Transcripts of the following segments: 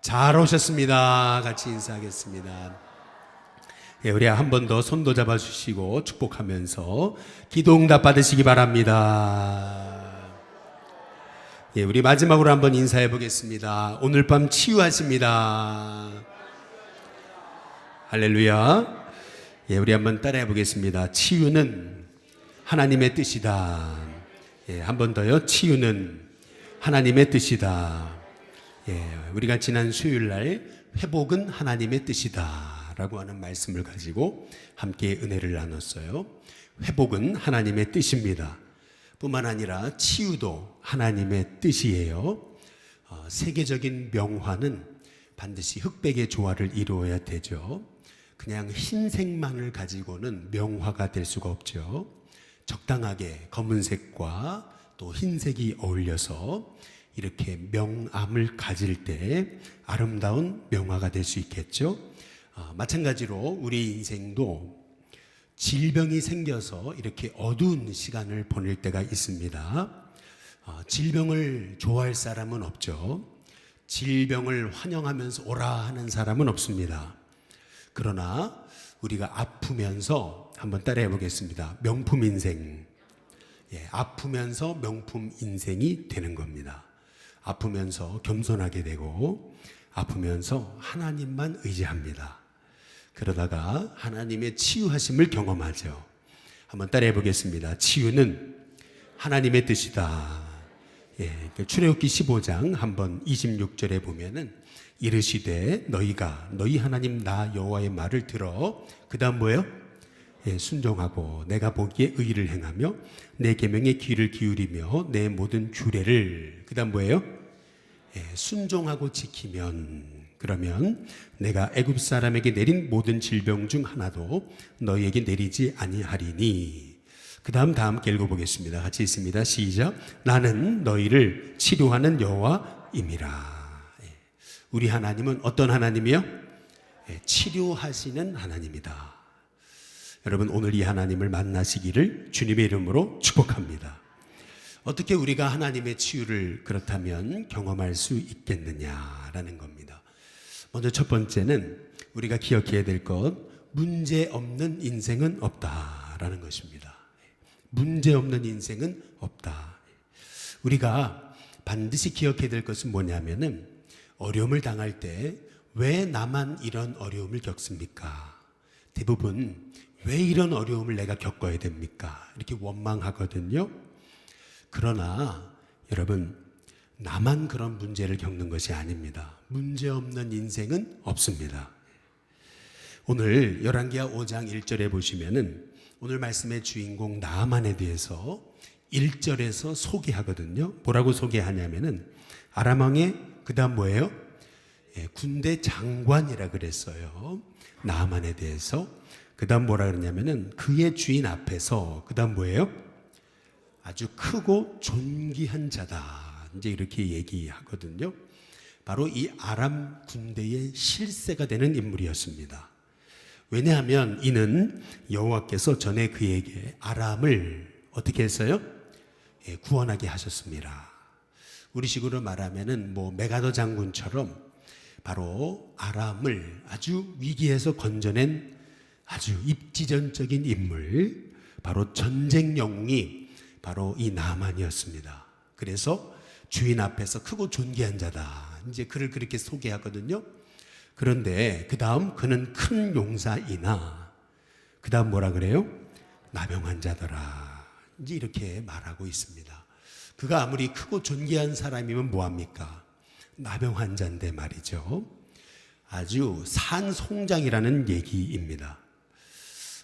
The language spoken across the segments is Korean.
잘 오셨습니다. 같이 인사하겠습니다. 예, 우리 한 번 더 손도 잡아주시고 축복하면서 기도응답 받으시기 바랍니다. 예, 우리 마지막으로 한번 인사해 보겠습니다. 오늘 밤 치유하십니다. 할렐루야. 예, 우리 한번 따라해 보겠습니다. 치유는 하나님의 뜻이다. 예, 한 번 더요. 치유는 하나님의 뜻이다. 예, 우리가 지난 수요일 날 회복은 하나님의 뜻이다 라고 하는 말씀을 가지고 함께 은혜를 나눴어요. 회복은 하나님의 뜻입니다. 뿐만 아니라 치유도 하나님의 뜻이에요. 세계적인 명화는 반드시 흑백의 조화를 이루어야 되죠. 그냥 흰색만을 가지고는 명화가 될 수가 없죠. 적당하게 검은색과 또 흰색이 어울려서 이렇게 명암을 가질 때 아름다운 명화가 될 수 있겠죠. 마찬가지로 우리 인생도 질병이 생겨서 이렇게 어두운 시간을 보낼 때가 있습니다. 질병을 좋아할 사람은 없죠. 질병을 환영하면서 오라 하는 사람은 없습니다. 그러나 우리가 아프면서 한번 따라해 보겠습니다. 명품 인생. 예, 아프면서 명품 인생이 되는 겁니다. 아프면서 겸손하게 되고 아프면서 하나님만 의지합니다. 그러다가 하나님의 치유하심을 경험하죠. 한번 따라해 보겠습니다. 치유는 하나님의 뜻이다. 예, 출애굽기 15장 한번 26절에 보면은 이르시되 너희가 너희 하나님 나 여호와의 말을 들어 그 다음 뭐예요? 예, 순종하고 내가 보기에 의를 행하며 내 계명에 귀를 기울이며 내 모든 규례를 그 다음 뭐예요? 예, 순종하고 지키면 그러면 내가 애굽 사람에게 내린 모든 질병 중 하나도 너희에게 내리지 아니하리니 그 다음 다 함께 읽어보겠습니다. 같이 있습니다. 시작. 나는 너희를 치료하는 여호와임이라. 예, 우리 하나님은 어떤 하나님이요? 예, 치료하시는 하나님이다. 여러분 오늘 이 하나님을 만나시기를 주님의 이름으로 축복합니다. 어떻게 우리가 하나님의 치유를 그렇다면 경험할 수 있겠느냐라는 겁니다. 먼저 첫 번째는 우리가 기억해야 될 것, 문제 없는 인생은 없다라는 것입니다. 문제 없는 인생은 없다. 우리가 반드시 기억해야 될 것은 뭐냐면은 어려움을 당할 때 왜 나만 이런 어려움을 겪습니까? 대부분 왜 이런 어려움을 내가 겪어야 됩니까? 이렇게 원망하거든요. 그러나 여러분 나만 그런 문제를 겪는 것이 아닙니다. 문제 없는 인생은 없습니다. 오늘 열왕기하 5장 1절에 보시면은 오늘 말씀의 주인공 나아만에 대해서 1절에서 소개하거든요. 뭐라고 소개하냐면은 아람 왕의 그다음 뭐예요? 예, 군대 장관이라 그랬어요. 나아만에 대해서. 그 다음 뭐라 그러냐면은 그의 주인 앞에서 그 다음 뭐예요? 아주 크고 존귀한 자다. 이제 이렇게 얘기하거든요. 바로 이 아람 군대의 실세가 되는 인물이었습니다. 왜냐하면 이는 여호와께서 전에 그에게 아람을 어떻게 했어요? 예, 구원하게 하셨습니다. 우리식으로 말하면은 뭐 메가더 장군처럼 바로 아람을 아주 위기에서 건져낸 아주 입지전적인 인물, 바로 전쟁 영웅이 바로 이 나아만이었습니다. 그래서 주인 앞에서 크고 존귀한 자다. 이제 그를 그렇게 소개하거든요. 그런데 그 다음 그는 큰 용사이나 그 다음 뭐라 그래요? 나병 환자더라. 이제 이렇게 말하고 있습니다. 그가 아무리 크고 존귀한 사람이면 뭐합니까? 나병 환자인데 말이죠. 아주 산송장이라는 얘기입니다.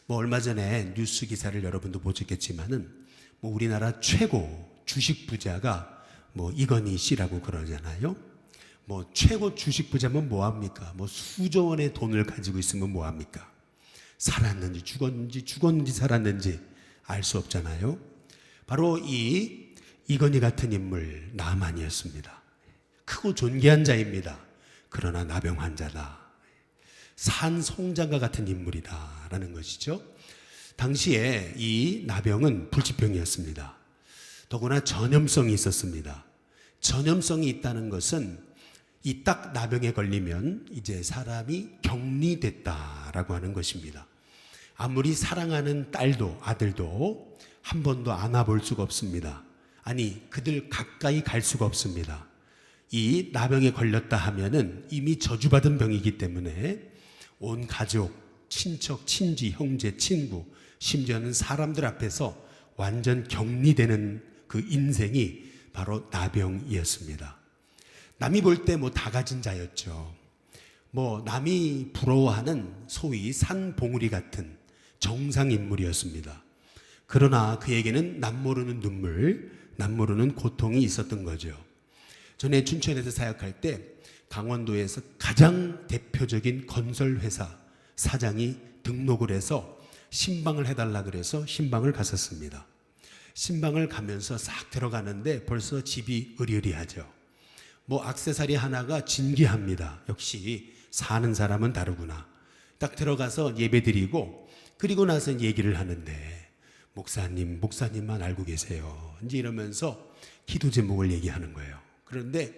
뭐 얼마 전에 뉴스 기사를 여러분도 보셨겠지만은 뭐 우리나라 최고 주식 부자가 뭐 이건희 씨라고 그러잖아요. 뭐 최고 주식 부자면 뭐 합니까? 뭐 수조 원의 돈을 가지고 있으면 뭐 합니까? 살았는지 죽었는지 살았는지 알 수 없잖아요. 바로 이 이건희 같은 인물 나아만이었습니다. 크고 존귀한 자입니다. 그러나 나병 환자다. 산송장과 같은 인물이다라는 것이죠. 당시에 이 나병은 불치병이었습니다. 더구나 전염성이 있었습니다. 전염성이 있다는 것은 이 딱 나병에 걸리면 이제 사람이 격리됐다라고 하는 것입니다. 아무리 사랑하는 딸도 아들도 한 번도 안아볼 수가 없습니다. 아니, 그들 가까이 갈 수가 없습니다. 이 나병에 걸렸다 하면은 이미 저주받은 병이기 때문에 온 가족, 친척, 친지, 형제, 친구, 심지어는 사람들 앞에서 완전 격리되는 그 인생이 바로 나병이었습니다. 남이 볼 때 뭐 다 가진 자였죠. 뭐 남이 부러워하는 소위 산봉우리 같은 정상 인물이었습니다. 그러나 그에게는 남모르는 눈물, 남모르는 고통이 있었던 거죠. 전에 춘천에서 사역할 때 강원도에서 가장 대표적인 건설회사 사장이 등록을 해서 신방을 해달라 그래서 신방을 갔었습니다. 신방을 가면서 싹 들어가는데 벌써 집이 으리으리하죠. 뭐 액세서리 하나가 진귀합니다. 역시 사는 사람은 다르구나. 딱 들어가서 예배드리고 그리고 나서 얘기를 하는데 목사님만 알고 계세요. 이제 이러면서 기도 제목을 얘기하는 거예요. 그런데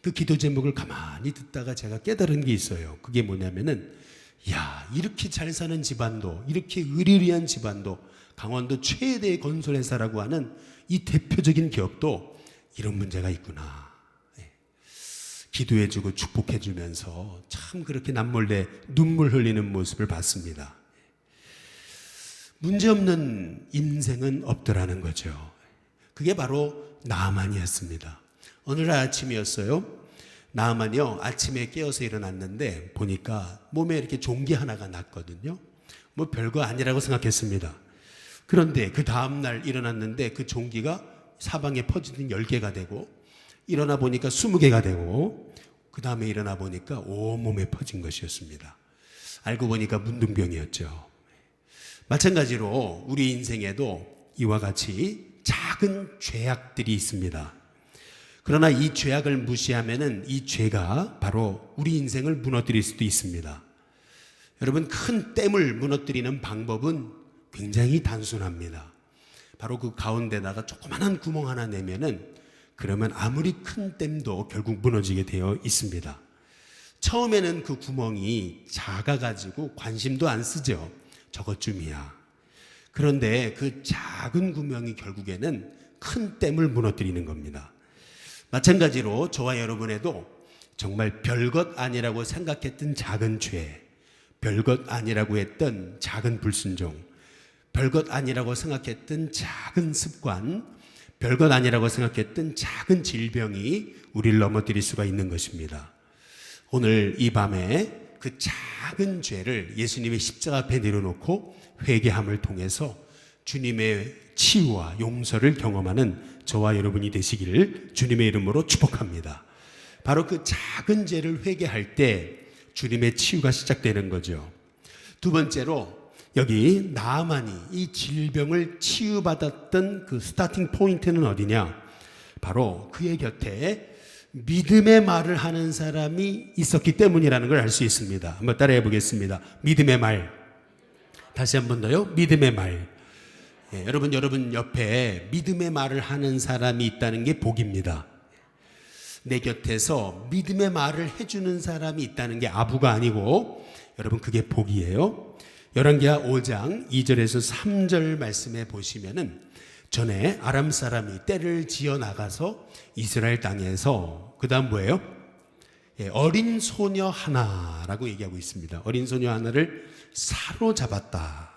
그 기도 제목을 가만히 듣다가 제가 깨달은 게 있어요. 그게 뭐냐면은 이렇게 잘 사는 집안도, 이렇게 의리의리한 집안도, 강원도 최대의 건설회사라고 하는 이 대표적인 기업도 이런 문제가 있구나. 기도해주고 축복해주면서 참 그렇게 남몰래 눈물 흘리는 모습을 봤습니다. 문제없는 인생은 없더라는 거죠. 그게 바로 나아만이었습니다. 어느 날 아침이었어요. 나아만이요, 아침에 깨어서 일어났는데 보니까 몸에 이렇게 종기 하나가 났거든요. 뭐 별거 아니라고 생각했습니다. 그런데 그 다음날 일어났는데 그 종기가 사방에 퍼지는 10개가 되고, 일어나 보니까 20개가 되고, 그 다음에 일어나 보니까 온몸에 퍼진 것이었습니다. 알고 보니까 문둥병이었죠. 마찬가지로 우리 인생에도 이와 같이 작은 죄악들이 있습니다. 그러나 이 죄악을 무시하면은 이 죄가 바로 우리 인생을 무너뜨릴 수도 있습니다. 여러분, 큰 댐을 무너뜨리는 방법은 굉장히 단순합니다. 바로 그 가운데다가 조그만한 구멍 하나 내면은, 그러면 아무리 큰 댐도 결국 무너지게 되어 있습니다. 처음에는 그 구멍이 작아가지고 관심도 안 쓰죠. 저것쯤이야. 그런데 그 작은 구멍이 결국에는 큰 댐을 무너뜨리는 겁니다. 마찬가지로 저와 여러분에도 정말 별것 아니라고 생각했던 작은 죄, 별것 아니라고 했던 작은 불순종, 별것 아니라고 생각했던 작은 습관, 별것 아니라고 생각했던 작은 질병이 우리를 넘어뜨릴 수가 있는 것입니다. 오늘 이 밤에 그 작은 죄를 예수님의 십자가 앞에 내려놓고 회개함을 통해서 주님의 치유와 용서를 경험하는 저와 여러분이 되시기를 주님의 이름으로 축복합니다. 바로 그 작은 죄를 회개할 때 주님의 치유가 시작되는 거죠. 두 번째로, 여기 나아만이 이 질병을 치유받았던 그 스타팅 포인트는 어디냐? 바로 그의 곁에 믿음의 말을 하는 사람이 있었기 때문이라는 걸 알 수 있습니다. 한번 따라해 보겠습니다. 믿음의 말. 다시 한 번 더요. 믿음의 말. 여러분 옆에 믿음의 말을 하는 사람이 있다는 게 복입니다. 내 곁에서 믿음의 말을 해주는 사람이 있다는 게 아부가 아니고, 여러분, 그게 복이에요. 열왕기하 5장 2절에서 3절 말씀에 보시면은, 전에 아람 사람이 떼를 지어 나가서 이스라엘 땅에서, 그 다음 뭐예요? 어린 소녀 하나라고 얘기하고 있습니다. 어린 소녀 하나를 사로잡았다.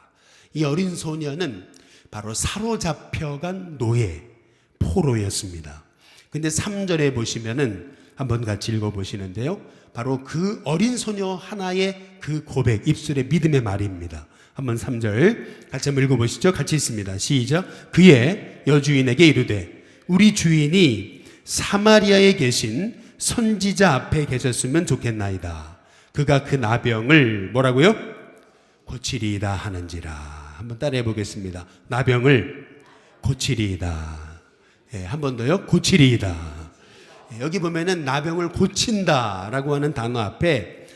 이 어린 소녀는 바로 사로잡혀간 노예, 포로였습니다. 근데 3절에 보시면은 한번 같이 읽어보시는데요. 바로 그 어린 소녀 하나의 그 고백, 입술의 믿음의 말입니다. 한번 3절 같이 한번 읽어보시죠. 같이 있습니다. 시작. 그의 여주인에게 이르되 우리 주인이 사마리아에 계신 선지자 앞에 계셨으면 좋겠나이다. 그가 그 나병을 뭐라고요? 고치리이다 하는지라. 한번 따라해 보겠습니다. 나병을 고치리이다. 한 번 더요. 고치리이다. 여기 보면은 나병을 고친다라고 하는 단어 앞에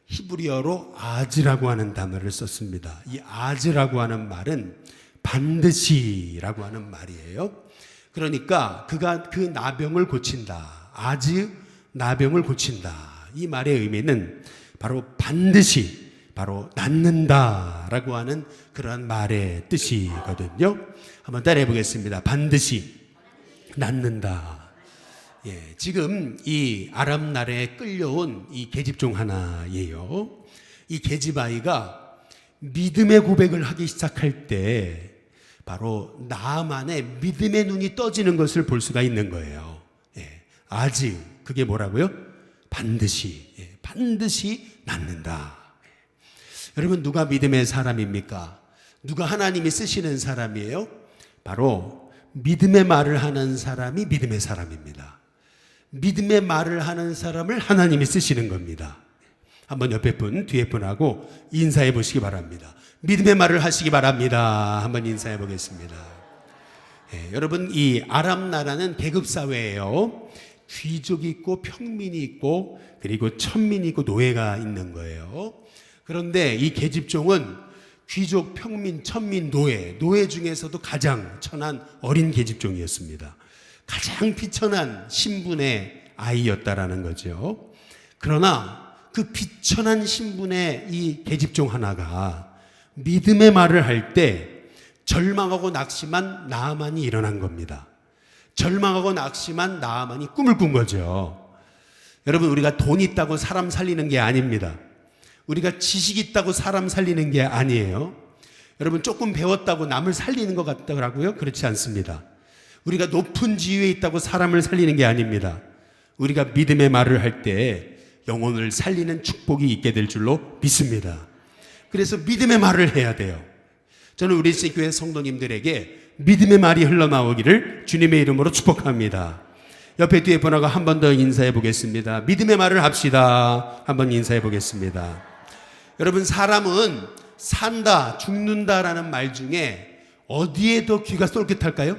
히브리어로 아즈라고 하는 단어를 썼습니다. 이 아즈라고 하는 말은 반드시라고 하는 말이에요. 그러니까 그가 그 나병을 고친다. 아즈 나병을 고친다. 이 말의 의미는 바로 반드시 바로 낫는다라고 하는 그러한 말의 뜻이거든요. 한번 따라해 보겠습니다. 반드시 낫는다. 예, 지금 이 아람 나라에 끌려온 이 계집 중 하나예요. 이 계집 아이가 믿음의 고백을 하기 시작할 때 바로 나아만의 믿음의 눈이 떠지는 것을 볼 수가 있는 거예요. 예, 아직 그게 뭐라고요? 반드시, 반드시 낫는다. 여러분, 누가 믿음의 사람입니까? 누가 하나님이 쓰시는 사람이에요? 바로 믿음의 말을 하는 사람이 믿음의 사람입니다. 믿음의 말을 하는 사람을 하나님이 쓰시는 겁니다. 한번 옆에 분, 뒤에 분하고 인사해 보시기 바랍니다. 믿음의 말을 하시기 바랍니다. 한번 인사해 보겠습니다. 여러분, 이 아람 나라는 계급사회예요. 귀족이 있고 평민이 있고 그리고 천민이 있고 노예가 있는 거예요. 그런데 이 계집종은 귀족, 평민, 천민, 노예 중에서도 가장 천한 어린 계집종이었습니다. 가장 비천한 신분의 아이였다라는 거죠. 그러나 그 비천한 신분의 이 계집종 하나가 믿음의 말을 할 때 절망하고 낙심한 나아만이 일어난 겁니다. 절망하고 낙심한 나아만이 꿈을 꾼 거죠. 여러분, 우리가 돈 있다고 사람 살리는 게 아닙니다. 우리가 지식 있다고 사람 살리는 게 아니에요. 여러분, 조금 배웠다고 남을 살리는 것 같더라고요. 그렇지 않습니다. 우리가 높은 지위에 있다고 사람을 살리는 게 아닙니다. 우리가 믿음의 말을 할 때 영혼을 살리는 축복이 있게 될 줄로 믿습니다. 그래서 믿음의 말을 해야 돼요. 저는 우리 교회 성도님들에게 믿음의 말이 흘러나오기를 주님의 이름으로 축복합니다. 옆에 뒤에 번호가 한 번 더 인사해 보겠습니다. 믿음의 말을 합시다. 한번 인사해 보겠습니다. 여러분, 사람은 산다, 죽는다라는 말 중에 어디에 더 귀가 쏠깃할까요?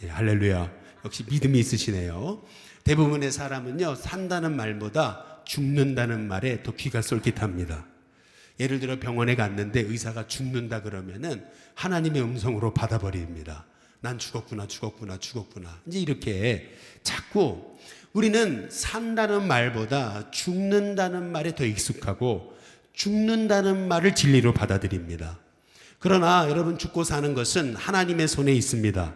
예, 할렐루야. 역시 믿음이 있으시네요. 대부분의 사람은요, 산다는 말보다 죽는다는 말에 더 귀가 쏠깃합니다. 예를 들어 병원에 갔는데 의사가 죽는다 그러면은 하나님의 음성으로 받아버립니다. 난 죽었구나. 이제 이렇게 자꾸 우리는 산다는 말보다 죽는다는 말에 더 익숙하고 죽는다는 말을 진리로 받아들입니다. 그러나 여러분, 죽고 사는 것은 하나님의 손에 있습니다.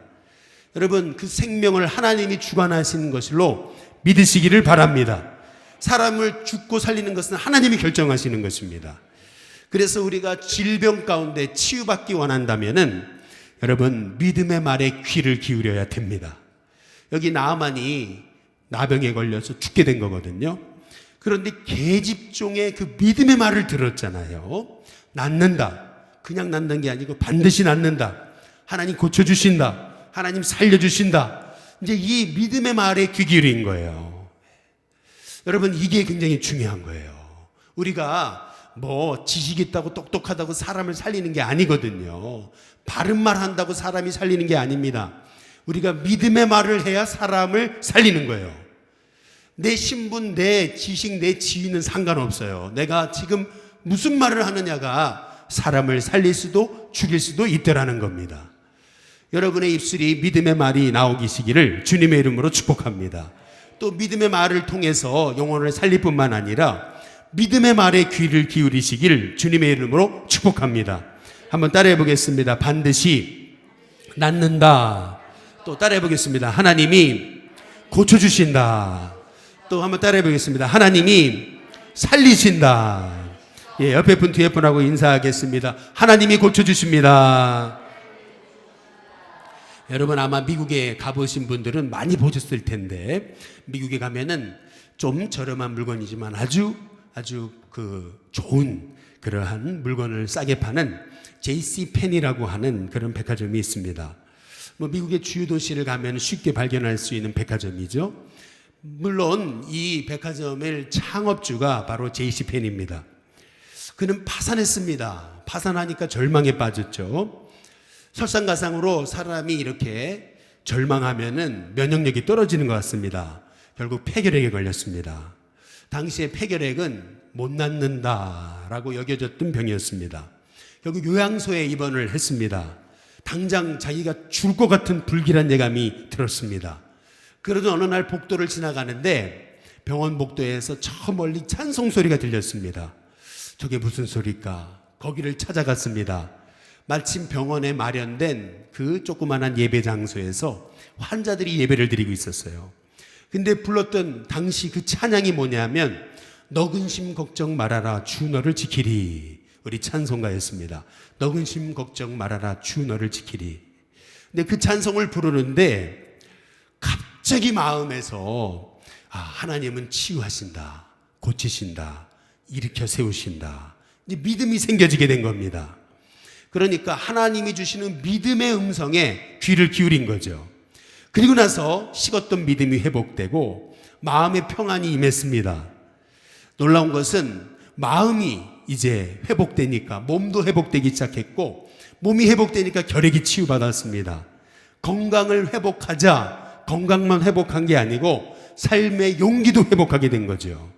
여러분, 그 생명을 하나님이 주관하시는 것으로 믿으시기를 바랍니다. 사람을 죽고 살리는 것은 하나님이 결정하시는 것입니다. 그래서 우리가 질병 가운데 치유받기 원한다면은 여러분, 믿음의 말에 귀를 기울여야 됩니다. 여기 나아만이 나병에 걸려서 죽게 된 거거든요. 그런데 계집종의 그 믿음의 말을 들었잖아요. 낫는다. 그냥 낫는 게 아니고 반드시 낫는다. 하나님 고쳐주신다. 하나님 살려주신다. 이제 이 믿음의 말에 귀 기울인 거예요. 여러분, 이게 굉장히 중요한 거예요. 우리가 뭐 지식 있다고 똑똑하다고 사람을 살리는 게 아니거든요. 바른 말 한다고 사람이 살리는 게 아닙니다. 우리가 믿음의 말을 해야 사람을 살리는 거예요. 내 신분, 내 지식, 내 지위는 상관없어요. 내가 지금 무슨 말을 하느냐가 사람을 살릴 수도 죽일 수도 있더라는 겁니다. 여러분의 입술이 믿음의 말이 나오기시기를 주님의 이름으로 축복합니다. 또 믿음의 말을 통해서 영혼을 살릴 뿐만 아니라 믿음의 말에 귀를 기울이시길 주님의 이름으로 축복합니다. 한번 따라해 보겠습니다. 반드시 낫는다. 또 따라해 보겠습니다. 하나님이 고쳐주신다. 또 한번 따라해 보겠습니다. 하나님이 살리신다. 예, 옆에 분 뒤에 분하고 인사하겠습니다. 하나님이 고쳐주십니다. 여러분, 아마 미국에 가보신 분들은 많이 보셨을 텐데, 미국에 가면은 좀 저렴한 물건이지만 아주 좋은 그러한 물건을 싸게 파는 JC펜이라고 하는 그런 백화점이 있습니다. 뭐 미국의 주요 도시를 가면 쉽게 발견할 수 있는 백화점이죠. 물론 이 백화점의 창업주가 바로 JC펜입니다. 그는 파산했습니다. 파산하니까 절망에 빠졌죠. 설상가상으로 사람이 이렇게 절망하면은 면역력이 떨어지는 것 같습니다. 결국 폐결핵에 걸렸습니다. 당시에 폐결핵은 못 낫는다라고 여겨졌던 병이었습니다. 결국 요양소에 입원을 했습니다. 당장 자기가 죽을 것 같은 불길한 예감이 들었습니다. 그러던 어느 날 복도를 지나가는데 병원 복도에서 저 멀리 찬송 소리가 들렸습니다. 저게 무슨 소리일까? 거기를 찾아갔습니다. 마침 병원에 마련된 그 조그만한 예배 장소에서 환자들이 예배를 드리고 있었어요. 근데 불렀던 당시 그 찬양이 뭐냐면 너 근심 걱정 말아라 주 너를 지키리. 우리 찬송가였습니다. 너 근심 걱정 말아라 주 너를 지키리. 근데 그 찬송을 부르는데 갑자기 마음에서 하나님은 치유하신다, 고치신다, 일으켜 세우신다, 이제 믿음이 생겨지게 된 겁니다. 그러니까 하나님이 주시는 믿음의 음성에 귀를 기울인 거죠. 그리고 나서 식었던 믿음이 회복되고 마음의 평안이 임했습니다. 놀라운 것은 마음이 이제 회복되니까 몸도 회복되기 시작했고 몸이 회복되니까 결핵이 치유받았습니다. 건강을 회복하자 건강만 회복한 게 아니고 삶의 용기도 회복하게 된 거죠.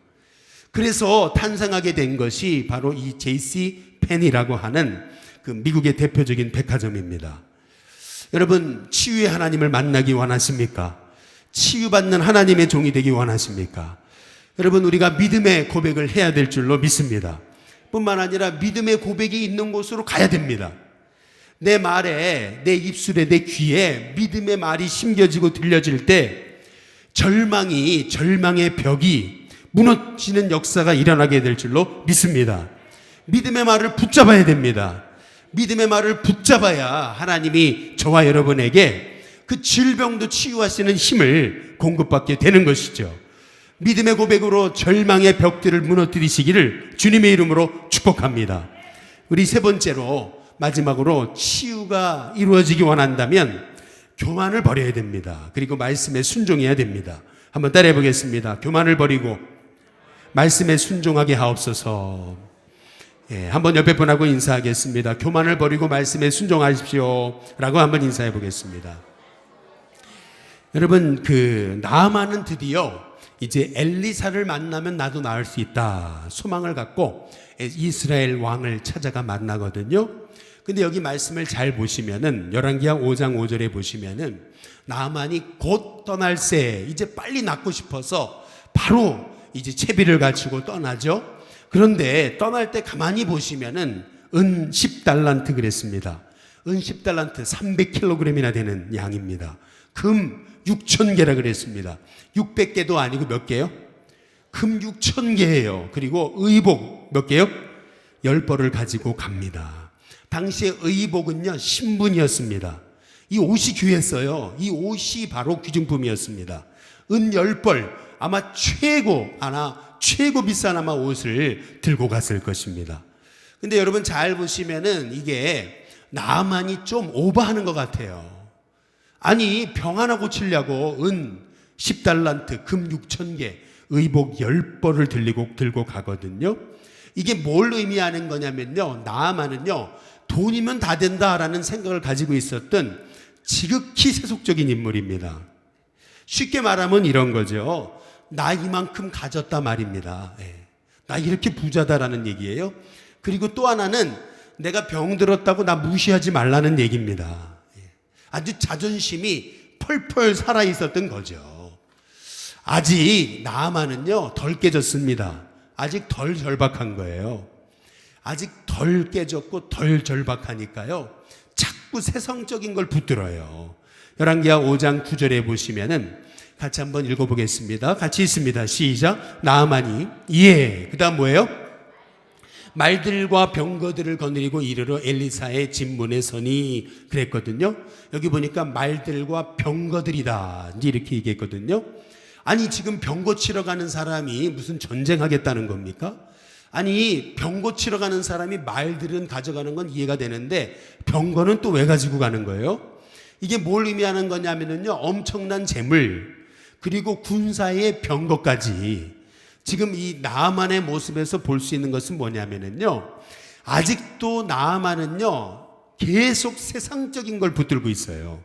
그래서 탄생하게 된 것이 바로 이 JC 펜이라고 하는 그 미국의 대표적인 백화점입니다. 여러분, 치유의 하나님을 만나기 원하십니까? 치유받는 하나님의 종이 되기 원하십니까? 여러분, 우리가 믿음의 고백을 해야 될 줄로 믿습니다. 뿐만 아니라 믿음의 고백이 있는 곳으로 가야 됩니다. 내 말에, 내 입술에, 내 귀에 믿음의 말이 심겨지고 들려질 때 절망의 벽이 무너지는 역사가 일어나게 될 줄로 믿습니다. 믿음의 말을 붙잡아야 됩니다. 믿음의 말을 붙잡아야 하나님이 저와 여러분에게 그 질병도 치유하시는 힘을 공급받게 되는 것이죠. 믿음의 고백으로 절망의 벽들을 무너뜨리시기를 주님의 이름으로 축복합니다. 우리 세 번째로 마지막으로 치유가 이루어지기 원한다면 교만을 버려야 됩니다. 그리고 말씀에 순종해야 됩니다. 한번 따라해 보겠습니다. 교만을 버리고 말씀에 순종하게 하옵소서. 한번 옆에 분하고 인사하겠습니다. 교만을 버리고 말씀에 순종하십시오 라고 한번 인사해 보겠습니다. 여러분, 나아만은 드디어 이제 엘리사를 만나면 나도 나을 수 있다 소망을 갖고 이스라엘 왕을 찾아가 만나거든요. 근데 여기 말씀을 잘 보시면은 열왕기하 5장 5절에 보시면은 나아만이 곧 떠날새 이제 빨리 낫고 싶어서 바로 이제 채비를 갖추고 떠나죠. 그런데 떠날 때 가만히 보시면은 은 10달란트 그랬습니다. 은 10달란트 300kg이나 되는 양입니다. 금 6,000개라 그랬습니다. 600개도 아니고 몇 개요? 금 6,000개예요. 그리고 의복 몇 개요? 10벌을 가지고 갑니다. 당시에 의복은요 신분이었습니다. 이 옷이 귀했어요. 이 옷이 바로 귀중품이었습니다. 은 10벌 아마 최고 비싼 아마 옷을 들고 갔을 것입니다. 근데 여러분 잘 보시면은 이게 나아만이 좀 오버하는 것 같아요. 아니 병 하나 고치려고 은 10달란트 금 6,000개 의복 10벌을 들고 가거든요. 이게 뭘 의미하는 거냐면요, 나아만은요 돈이면 다 된다라는 생각을 가지고 있었던 지극히 세속적인 인물입니다. 쉽게 말하면 이런 거죠. 나 이만큼 가졌다 말입니다. 나 이렇게 부자다라는 얘기예요. 그리고 또 하나는 내가 병들었다고 나 무시하지 말라는 얘기입니다. 아주 자존심이 펄펄 살아 있었던 거죠. 아직 나아만은요 덜 깨졌습니다. 아직 덜 절박한 거예요. 아직 덜 깨졌고 덜 절박하니까요 자꾸 세상적인 걸 붙들어요. 열왕기하 5장 9절에 보시면은 같이 한번 읽어보겠습니다. 같이 있습니다. 시작. 나아만이 그 다음 뭐예요? 말들과 병거들을 거느리고 이르러 엘리사의 집문에 서니 그랬거든요. 여기 보니까 말들과 병거들이다 이렇게 얘기했거든요. 아니 지금 병 고치러 가는 사람이 무슨 전쟁하겠다는 겁니까? 아니 병 고치러 가는 사람이 말들은 가져가는 건 이해가 되는데 병거는 또 왜 가지고 가는 거예요? 이게 뭘 의미하는 거냐면요 엄청난 재물 그리고 군사의 병거까지 지금 이 나아만의 모습에서 볼 수 있는 것은 뭐냐면요 아직도 나아만은요 계속 세상적인 걸 붙들고 있어요.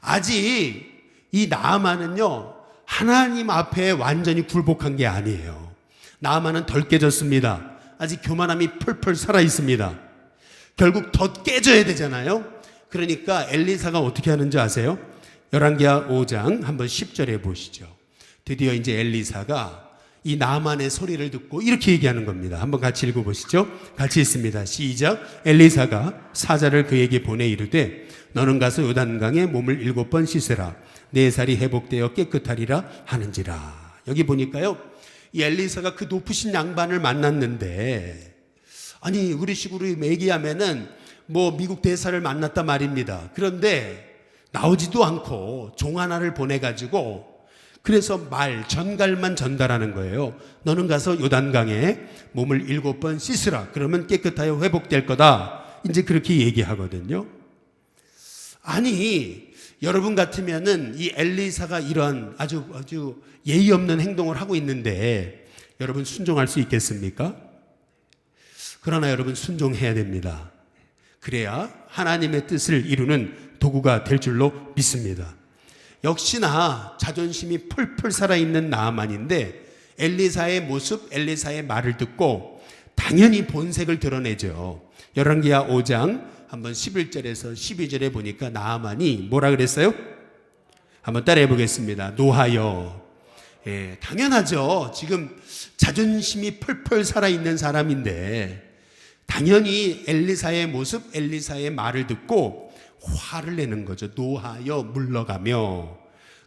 아직 이 나아만은요 하나님 앞에 완전히 굴복한 게 아니에요. 나아만은 덜 깨졌습니다. 아직 교만함이 펄펄 살아 있습니다. 결국 더 깨져야 되잖아요. 그러니까 엘리사가 어떻게 하는지 아세요? 열왕기하 5장 한번 10절에 보시죠. 드디어 이제 엘리사가 이 나만의 소리를 듣고 이렇게 얘기하는 겁니다. 한번 같이 읽어보시죠. 같이 읽습니다. 시작. 엘리사가 사자를 그에게 보내 이르되 너는 가서 요단강에 몸을 7번 씻으라. 내 살이 회복되어 깨끗하리라 하는지라. 여기 보니까요, 이 엘리사가 그 높으신 양반을 만났는데, 아니 우리식으로 얘기하면은 뭐 미국 대사를 만났다 말입니다. 그런데 나오지도 않고 종 하나를 보내가지고 그래서 전갈만 전달하는 거예요. 너는 가서 요단강에 몸을 7번 씻으라. 그러면 깨끗하여 회복될 거다. 이제 그렇게 얘기하거든요. 아니 여러분 같으면은 이 엘리사가 이런 아주 예의 없는 행동을 하고 있는데 여러분 순종할 수 있겠습니까? 그러나 여러분 순종해야 됩니다. 그래야 하나님의 뜻을 이루는 도구가 될 줄로 믿습니다. 역시나 자존심이 풀풀 살아있는 나아만인데 엘리사의 모습, 엘리사의 말을 듣고 당연히 본색을 드러내죠. 열왕기하 5장 한번 11절에서 12절에 보니까 나아만이 뭐라 그랬어요? 한번 따라해 보겠습니다. 노하여. 예, 당연하죠. 지금 자존심이 풀풀 살아있는 사람인데 당연히 엘리사의 모습, 엘리사의 말을 듣고 화를 내는 거죠. 노하여 물러가며.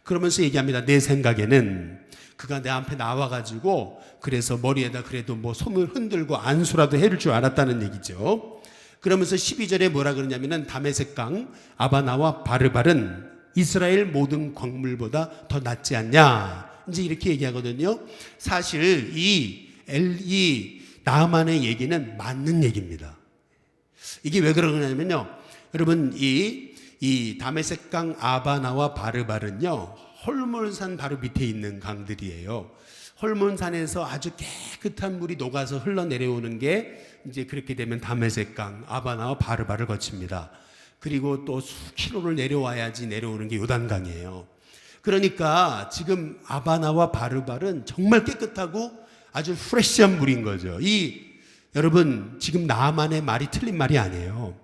그러면서 얘기합니다. 내 생각에는 그가 내 앞에 나와가지고 그래서 머리에다 그래도 뭐 손을 흔들고 안수라도 해줄 줄 알았다는 얘기죠. 그러면서 12절에 뭐라 그러냐면은 다메섹강 아바나와 바르발은 이스라엘 모든 광물보다 더 낫지 않냐. 이제 이렇게 얘기하거든요. 사실 이 나아만의 얘기는 맞는 얘기입니다. 이게 왜 그러냐면요. 여러분 이 다메섹강 아바나와 바르발은요 홀몬산 바로 밑에 있는 강들이에요. 홀몬산에서 아주 깨끗한 물이 녹아서 흘러내려오는 게 이제 그렇게 되면 다메섹강 아바나와 바르발을 거칩니다. 그리고 또 수킬로를 내려와야지 내려오는 게 요단강이에요. 그러니까 지금 아바나와 바르발은 정말 깨끗하고 아주 프레시한 물인 거죠. 여러분 지금 나아만의 말이 틀린 말이 아니에요.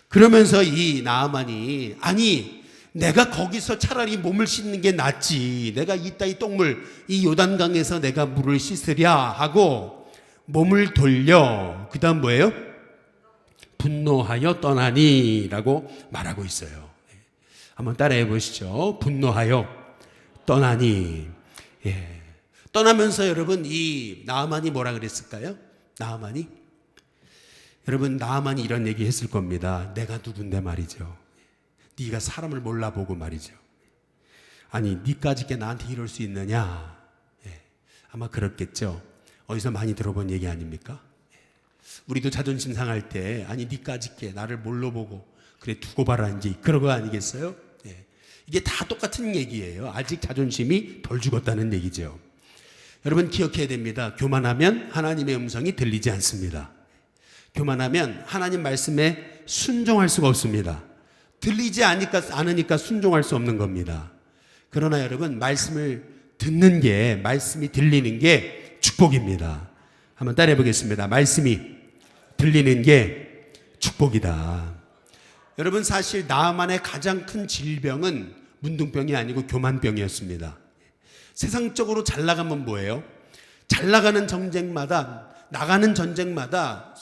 그러면서 이 나아만이 아니 내가 거기서 차라리 몸을 씻는 게 낫지, 내가 이따위 똥물 이 요단강에서 내가 물을 씻으랴 하고 몸을 돌려 그 다음 뭐예요? 분노하여 떠나니 라고 말하고 있어요. 한번 따라해 보시죠. 분노하여 떠나니. 예. 떠나면서 여러분 이 나아만이 뭐라 그랬을까요? 여러분 나아만이 이런 얘기 했을 겁니다. 내가 누군데 말이죠. 네가 사람을 몰라보고 말이죠. 아니 네까짓게 나한테 이럴 수 있느냐. 예. 아마 그렇겠죠. 어디서 많이 들어본 얘기 아닙니까? 우리도 자존심 상할 때 아니 네까짓게 나를 뭘로 보고 그래 두고 봐라 이제 그런 거 아니겠어요? 예. 이게 다 똑같은 얘기예요. 아직 자존심이 덜 죽었다는 얘기죠. 여러분 기억해야 됩니다. 교만하면 하나님의 음성이 들리지 않습니다. 교만하면 하나님 말씀에 순종할 수가 없습니다. 들리지 않으니까 순종할 수 없는 겁니다. 그러나 여러분 말씀을 듣는 게, 말씀이 들리는 게 축복입니다. 한번 따라해 보겠습니다. 말씀이 들리는 게 축복이다. 여러분 사실 나아만의 가장 큰 질병은 문둥병이 아니고 교만병이었습니다. 세상적으로 잘 나가면 뭐예요? 잘 나가는 나가는 전쟁마다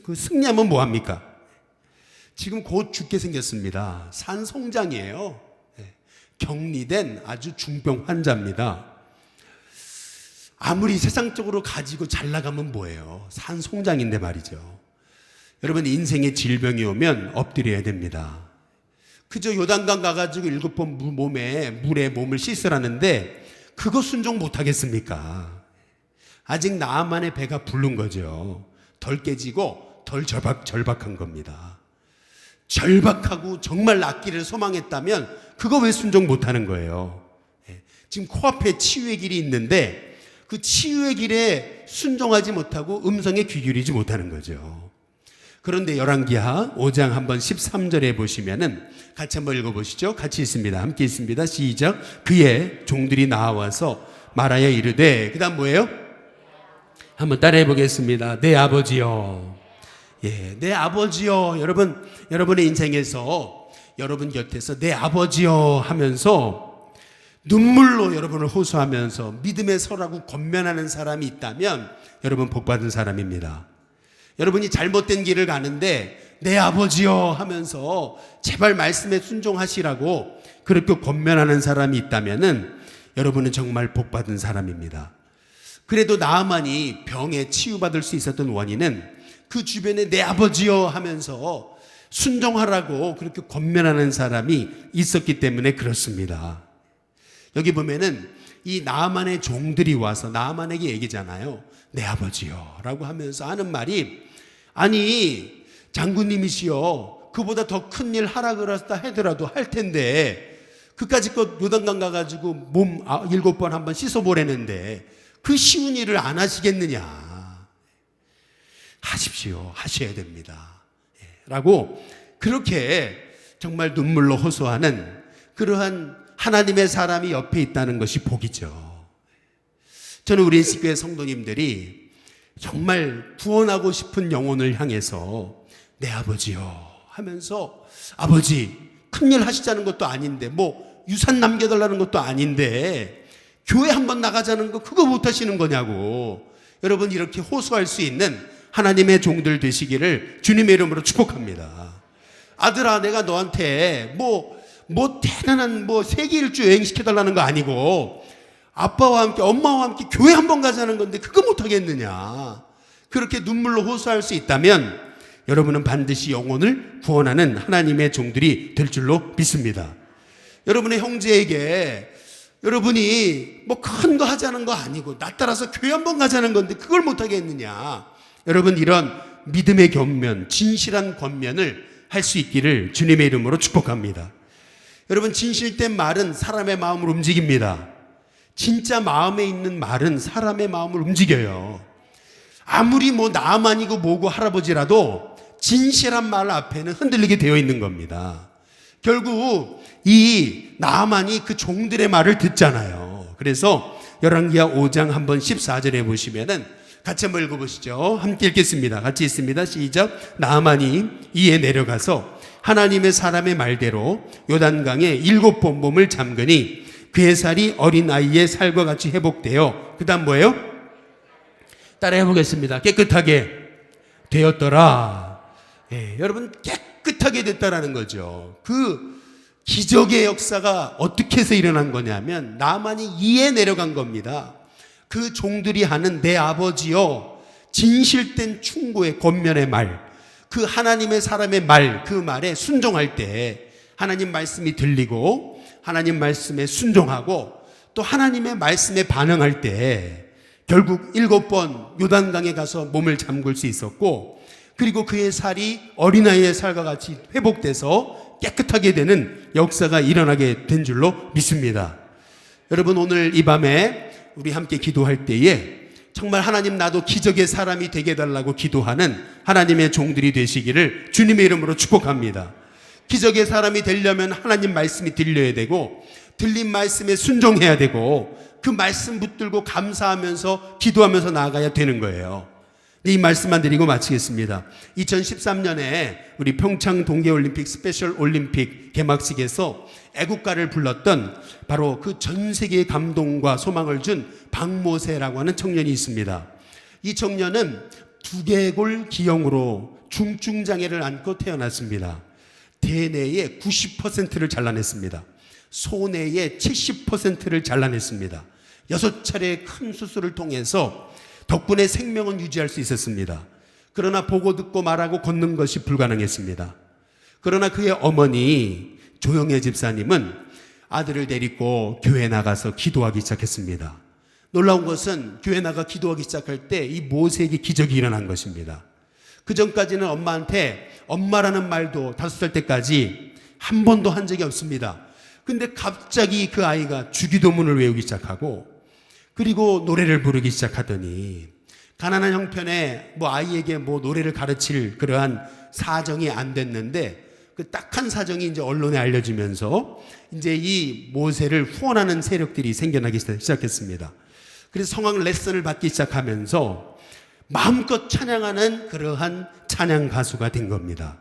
그 승리하면 뭐합니까? 지금 곧 죽게 생겼습니다. 산송장이에요. 격리된 아주 중병 환자입니다. 아무리 세상적으로 가지고 잘 나가면 뭐예요? 산송장인데 말이죠. 여러분 인생의 질병이 오면 엎드려야 됩니다. 그저 요단강 가가지고 7번 물에 몸을 씻으라는데 그거 순종 못하겠습니까? 아직 나아만의 배가 부른 거죠. 덜 깨지고 덜 절박한 겁니다. 절박하고 정말 낫기를 소망했다면 그거 왜 순종 못하는 거예요? 지금 코앞에 치유의 길이 있는데 그 치유의 길에 순종하지 못하고 음성에 귀 기울이지 못하는 거죠. 그런데 열왕기하 5장 한번 13절에 보시면은 같이 한번 읽어보시죠. 같이 있습니다. 함께 있습니다. 시작. 그의 종들이 나와서 말하여 이르되 그 다음 뭐예요? 한번 따라해 보겠습니다. 내 아버지요. 예, 내 아버지요. 여러분의 인생에서 여러분 곁에서 내 아버지여 하면서 눈물로 여러분을 호소하면서 믿음의 서라고 권면하는 사람이 있다면 여러분 복받은 사람입니다. 여러분이 잘못된 길을 가는데 내 아버지여 하면서 제발 말씀에 순종하시라고 그렇게 권면하는 사람이 있다면 여러분은 정말 복받은 사람입니다. 그래도 나아만이 병에 치유받을 수 있었던 원인은 그 주변에 내 아버지여 하면서 순종하라고 그렇게 권면하는 사람이 있었기 때문에 그렇습니다. 여기 보면은 이 나아만의 종들이 와서 나아만에게 얘기잖아요. 내 아버지여 라고 하면서 하는 말이, 아니 장군님이시여 그보다 더 큰 일 하라 그랬다 하더라도 할 텐데 그까짓 것 요단강 가가지고 몸 7번 한번 씻어보라는데 그 쉬운 일을 안 하시겠느냐. 하십시오. 하셔야 됩니다. 라고 그렇게 정말 눈물로 호소하는 그러한 하나님의 사람이 옆에 있다는 것이 복이죠. 저는 우리 인식교회 성도님들이 정말 구원하고 싶은 영혼을 향해서 내 아버지요 하면서, 아버지 큰일 하시자는 것도 아닌데 뭐 유산 남겨달라는 것도 아닌데 교회 한번 나가자는 거 그거 못하시는 거냐고 여러분 이렇게 호소할 수 있는 하나님의 종들 되시기를 주님의 이름으로 축복합니다. 아들아 내가 너한테 뭐 대단한 세계 일주 여행 시켜달라는 거 아니고 아빠와 함께 엄마와 함께 교회 한번 가자는 건데 그거 못하겠느냐. 그렇게 눈물로 호소할 수 있다면 여러분은 반드시 영혼을 구원하는 하나님의 종들이 될 줄로 믿습니다. 여러분의 형제에게 여러분이 큰 거 하자는 거 아니고 나 따라서 교회 한번 가자는 건데 그걸 못하겠느냐. 여러분 이런 믿음의 권면, 진실한 권면을 할 수 있기를 주님의 이름으로 축복합니다. 여러분 진실된 말은 사람의 마음을 움직입니다. 진짜 마음에 있는 말은 사람의 마음을 움직여요. 아무리 나만이고 뭐고 할아버지라도 진실한 말 앞에는 흔들리게 되어 있는 겁니다. 결국 이 나만이 그 종들의 말을 듣잖아요. 그래서 열왕기하 5장 한번 14절에 보시면은 같이 한번 읽어보시죠. 함께 읽겠습니다. 같이 있습니다. 시작. 나아만이 이에 내려가서 하나님의 사람의 말대로 요단강에 7번 몸을 잠그니 그의 살이 어린아이의 살과 같이 회복되어 그 다음 뭐예요? 따라해 보겠습니다. 깨끗하게 되었더라. 여러분 깨끗하게 됐다라는 거죠. 그 기적의 역사가 어떻게 해서 일어난 거냐면 나만이 이에 내려간 겁니다. 그 종들이 하는 내 아버지여 진실된 충고의 권면의 말, 그 하나님의 사람의 말, 그 말에 순종할 때 하나님 말씀이 들리고 하나님 말씀에 순종하고 또 하나님의 말씀에 반응할 때 결국 7번 요단강에 가서 몸을 잠글 수 있었고, 그리고 그의 살이 어린아이의 살과 같이 회복돼서 깨끗하게 되는 역사가 일어나게 된 줄로 믿습니다. 여러분 오늘 이 밤에 우리 함께 기도할 때에 정말 하나님 나도 기적의 사람이 되게 해달라고 기도하는 하나님의 종들이 되시기를 주님의 이름으로 축복합니다. 기적의 사람이 되려면 하나님 말씀이 들려야 되고 들린 말씀에 순종해야 되고 그 말씀 붙들고 감사하면서 기도하면서 나아가야 되는 거예요. 이 말씀만 드리고 마치겠습니다. 2013년에 우리 평창 동계올림픽 스페셜 올림픽 개막식에서 애국가를 불렀던 바로 그 전 세계의 감동과 소망을 준 박모세라고 하는 청년이 있습니다. 이 청년은 두개골 기형으로 중증장애를 안고 태어났습니다. 대뇌의 90%를 잘라냈습니다. 소뇌의 70%를 잘라냈습니다. 6차례의 큰 수술을 통해서 덕분에 생명은 유지할 수 있었습니다. 그러나 보고 듣고 말하고 걷는 것이 불가능했습니다. 그러나 그의 어머니 조영애 집사님은 아들을 데리고 교회 나가서 기도하기 시작했습니다. 놀라운 것은 교회 나가 기도하기 시작할 때 이 모세에게 기적이 일어난 것입니다. 그 전까지는 엄마한테 엄마라는 말도 5살 때까지 한 번도 한 적이 없습니다. 근데 갑자기 그 아이가 주기도문을 외우기 시작하고 그리고 노래를 부르기 시작하더니 가난한 형편에 아이에게 노래를 가르칠 그러한 사정이 안 됐는데 그 딱한 사정이 이제 언론에 알려지면서 이제 이 모세를 후원하는 세력들이 생겨나기 시작했습니다. 그래서 성악 레슨을 받기 시작하면서 마음껏 찬양하는 그러한 찬양 가수가 된 겁니다.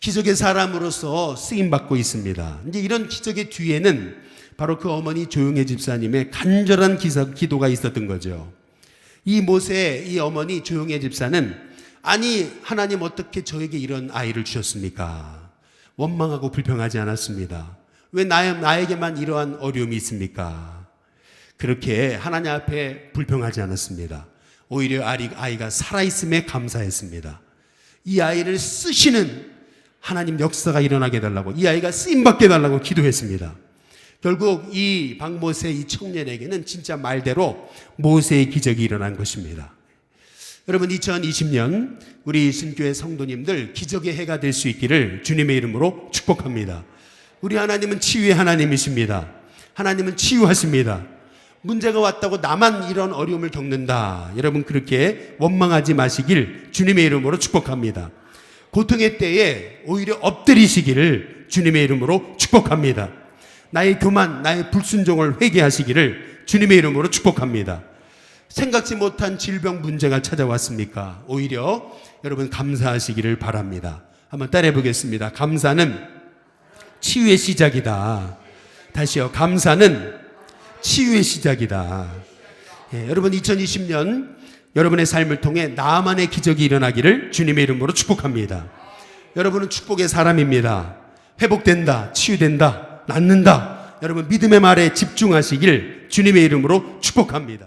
기적의 사람으로서 쓰임받고 있습니다. 이제 이런 기적의 뒤에는 바로 그 어머니 조용혜 집사님의 간절한 기도가 있었던 거죠. 이 모세, 이 어머니 조용혜 집사는 아니 하나님 어떻게 저에게 이런 아이를 주셨습니까? 원망하고 불평하지 않았습니다. 왜 나에게만 이러한 어려움이 있습니까? 그렇게 하나님 앞에 불평하지 않았습니다. 오히려 아이가 살아있음에 감사했습니다. 이 아이를 쓰시는 하나님 역사가 일어나게 해달라고, 이 아이가 쓰임받게 해달라고 기도했습니다. 결국 이 박모세 이 청년에게는 진짜 말대로 모세의 기적이 일어난 것입니다. 여러분 2020년 우리 신교회 성도님들 기적의 해가 될 수 있기를 주님의 이름으로 축복합니다. 우리 하나님은 치유의 하나님이십니다. 하나님은 치유하십니다. 문제가 왔다고 나만 이런 어려움을 겪는다, 여러분 그렇게 원망하지 마시길 주님의 이름으로 축복합니다. 고통의 때에 오히려 엎드리시기를 주님의 이름으로 축복합니다. 나의 교만, 나의 불순종을 회개하시기를 주님의 이름으로 축복합니다. 생각지 못한 질병 문제가 찾아왔습니까? 오히려 여러분 감사하시기를 바랍니다. 한번 따라해 보겠습니다. 감사는 치유의 시작이다. 다시요. 감사는 치유의 시작이다. 예, 여러분 2020년 여러분의 삶을 통해 나만의 기적이 일어나기를 주님의 이름으로 축복합니다. 여러분은 축복의 사람입니다. 회복된다, 치유된다, 낫는다. 여러분 믿음의 말에 집중하시길 주님의 이름으로 축복합니다.